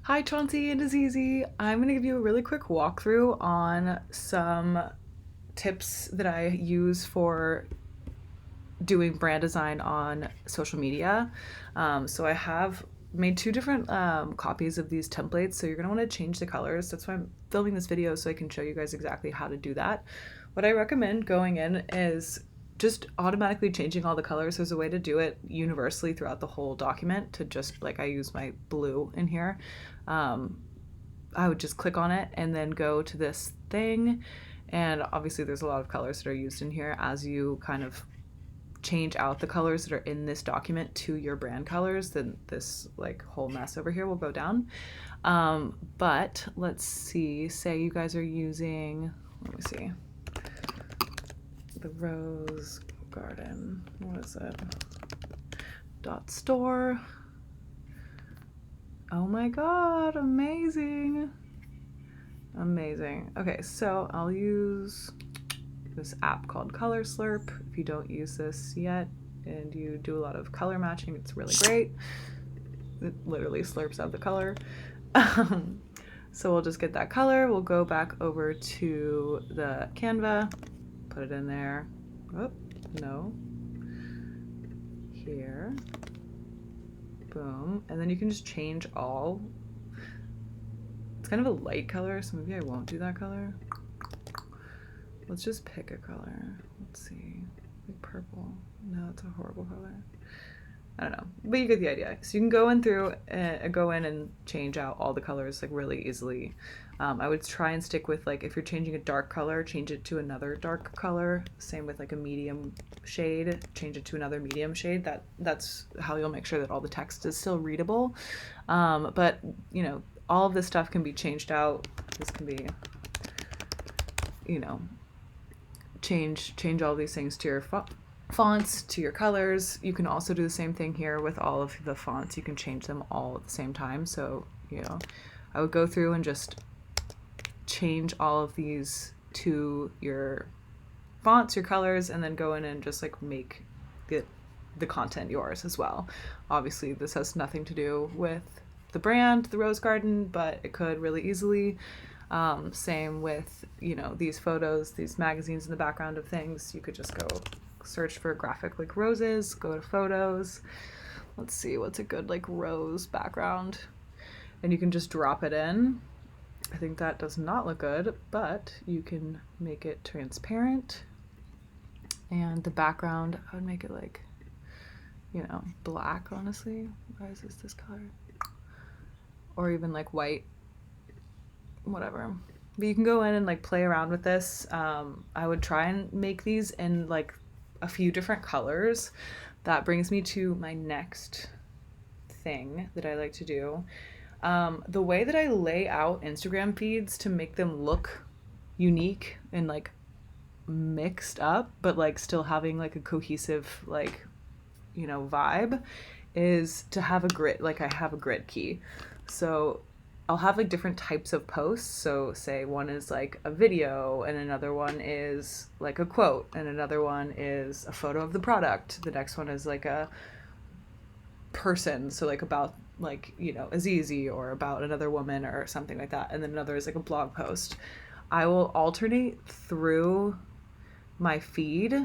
Hi Chauncey and Azizi. I'm going to give you a really quick walkthrough on some tips that I use for doing brand design on social media. So I have made two different copies of these templates, so you're going to want to change the colors. That's why I'm filming this video, so I can show you guys exactly how to do that. What I recommend going in is just automatically changing all the colors. There's a way to do it universally throughout the whole document, to just like I use my blue in here. I would just click on it and then go to this thing, and obviously there's a lot of colors that are used in here. As you kind of change out the colors that are in this document to your brand colors, then this like whole mess over here will go down. But let's see, say you guys are using, let me see, the Rose Garden, what is it? .store. Oh my god, amazing. Amazing. Okay, so I'll use this app called Color Slurp. If you don't use this yet and you do a lot of color matching, it's really great. It literally slurps out the color. So we'll just get that color. We'll go back over to the Canva, put it in there. Oh, no. Here. Boom. And then you can just change all. It's kind of a light color, so maybe I won't do that color. Let's just pick a color. Let's see. Like purple. No, it's a horrible color. I don't know, but you get the idea. So you can go in and change out all the colors like really easily. I would try and stick with, like, if you're changing a dark color, change it to another dark color. Same with like a medium shade, change it to another medium shade. That's how you'll make sure that all the text is still readable. But you know, all of this stuff can be changed out. This can be, you know, change all these things to your fonts, to your colors. You can also do the same thing here with all of the fonts. You can change them all at the same time. So, you know, I would go through and just change all of these to your fonts, your colors, and then go in and just like make the content yours as well. Obviously, this has nothing to do with the brand, the Rose Garden, but it could really easily. Same with, you know, these photos, these magazines in the background of things. You could just go search for graphic like roses, go to photos. Let's see, what's a good like rose background? And you can just drop it in. I think that does not look good, but you can make it transparent. And the background, I would make it like, you know, black, honestly. Why is this color? Or even like white, whatever. But you can go in and like play around with this. I would try and make these in like a few different colors. That brings me to my next thing that I like to do. The way that I lay out Instagram feeds to make them look unique and like mixed up, but like still having like a cohesive, like, you know, vibe, is to have a grid. Like I have a grid key. So I'll have like different types of posts. So say one is like a video, and another one is like a quote, and another one is a photo of the product. The next one is like a person, so like about, like, you know, Azizi, or about another woman or something like that. And then another is like a blog post. I will alternate through my feed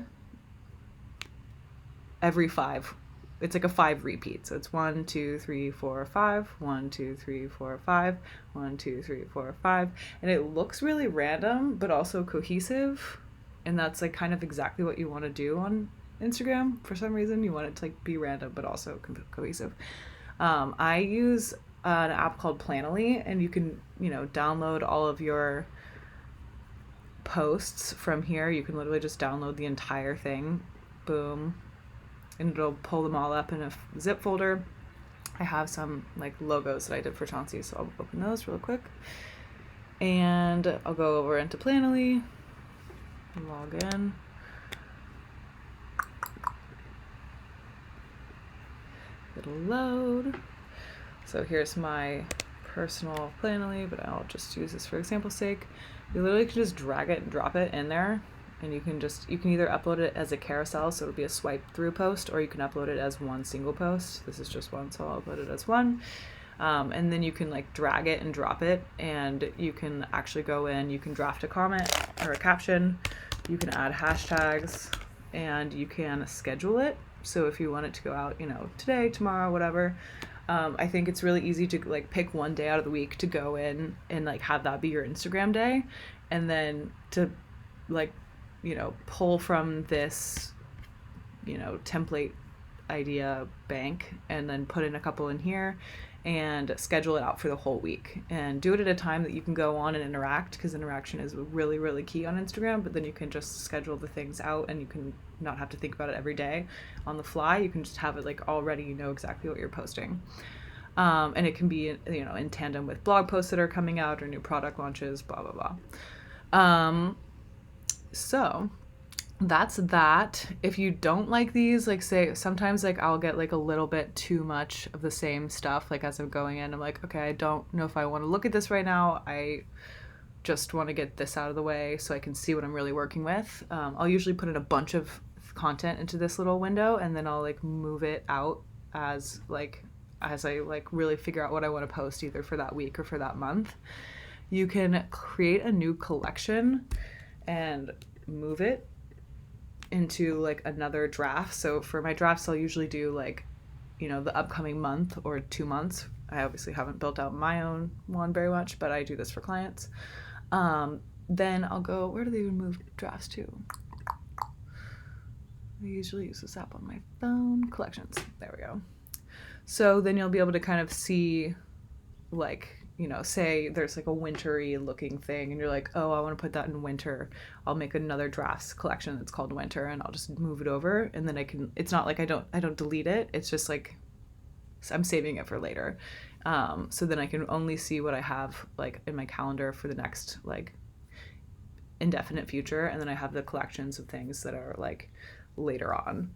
every 5. It's like a 5 repeat. So it's 1, 2, 3, 4, 5, 1, 2, 3, 4, 5, 1, 2, 3, 4, 5. And it looks really random, but also cohesive. And that's like kind of exactly what you want to do on Instagram. For some reason, you want it to like be random, but also cohesive. I use an app called Planoly, and you can, you know, download all of your posts from here. You can literally just download the entire thing. Boom. And it'll pull them all up in a zip folder. I have some like logos that I did for Chauncey, so I'll open those real quick. And I'll go over into Planoly, log in. It'll load. So here's my personal Planoly, but I'll just use this for example's sake. You literally can just drag it and drop it in there. And you can either upload it as a carousel, so it'll be a swipe through post, or you can upload it as one single post. This is just one, so I'll upload it as one. And then you can like drag it and drop it, and you can actually go in, you can draft a comment or a caption, you can add hashtags, and you can schedule it. So if you want it to go out, you know, today, tomorrow, whatever, I think it's really easy to like pick one day out of the week to go in and like have that be your Instagram day, and then to like, you know, pull from this, you know, template idea bank and then put in a couple in here and schedule it out for the whole week, and do it at a time that you can go on and interact, because interaction is really, really key on Instagram. But then you can just schedule the things out, and you can not have to think about it every day on the fly. You can just have it like already, you know exactly what you're posting. And it can be, you know, in tandem with blog posts that are coming out or new product launches, blah, blah, blah. So that's that. If you don't like these, like say sometimes like I'll get like a little bit too much of the same stuff, like as I'm going in, I'm like, okay, I don't know if I want to look at this right now. I just want to get this out of the way so I can see what I'm really working with. I'll usually put in a bunch of content into this little window, and then I'll like move it out as I like really figure out what I want to post either for that week or for that month. You can create a new collection and move it into like another draft. So for my drafts, I'll usually do like, you know, the upcoming month or 2 months. I obviously haven't built out my own one very much, but I do this for clients. Then I'll go, where do they even move drafts to? I usually use this app on my phone. Collections. There we go. So then you'll be able to kind of see, like, you know, say there's like a wintry looking thing and you're like, oh, I want to put that in winter. I'll make another drafts collection that's called winter, and I'll just move it over, and then I can, it's not like I don't delete it. It's just like I'm saving it for later. So then I can only see what I have like in my calendar for the next like indefinite future, and then I have the collections of things that are like later on.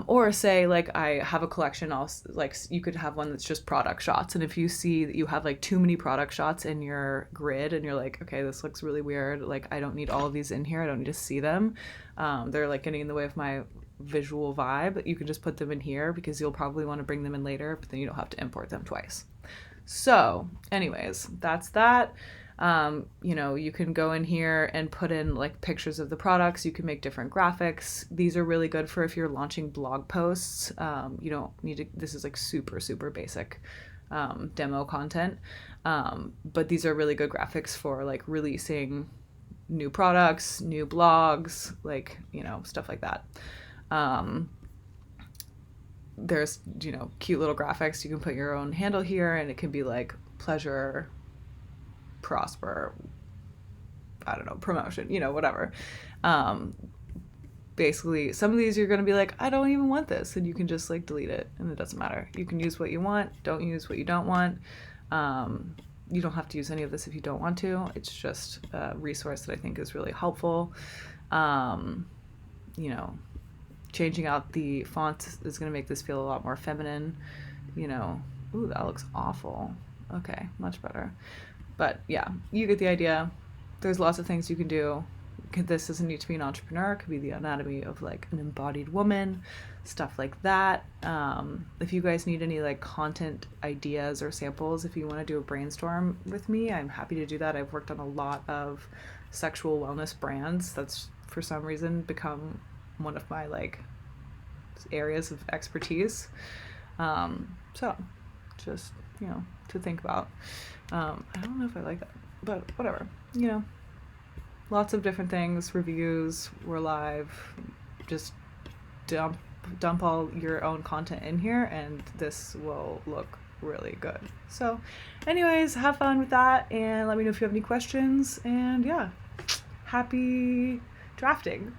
Or say like I have a collection, also like you could have one that's just product shots, and if you see that you have like too many product shots in your grid and you're like, okay, this looks really weird, like I don't need all of these in here, I don't need to see them, they're like getting in the way of my visual vibe, you can just put them in here because you'll probably want to bring them in later, but then you don't have to import them twice. So anyways, that's that. You know, you can go in here and put in like pictures of the products. You can make different graphics. These are really good for if you're launching blog posts. You don't need to, this is like super, super basic demo content. But these are really good graphics for like releasing new products, new blogs, like, you know, stuff like that. There's, you know, cute little graphics. You can put your own handle here, and it can be like pleasure, prosper, I don't know, promotion, you know, whatever. Basically, some of these you're going to be like, I don't even want this, and you can just like delete it, and it doesn't matter. You can use what you want, don't use what you don't want. You don't have to use any of this if you don't want to. It's just a resource that I think is really helpful. You know, changing out the font is going to make this feel a lot more feminine, you know. Ooh, that looks awful. Okay, much better. But yeah, you get the idea. There's lots of things you can do. This doesn't need to be an entrepreneur. It could be the anatomy of like an embodied woman, stuff like that. If you guys need any like content ideas or samples, if you want to do a brainstorm with me, I'm happy to do that. I've worked on a lot of sexual wellness brands. That's for some reason become one of my like areas of expertise. So just, you know, to think about. I don't know if I like that, but whatever, you know, lots of different things, reviews, we're live, just dump all your own content in here, and this will look really good. So anyways, have fun with that, and let me know if you have any questions, and yeah, happy drafting.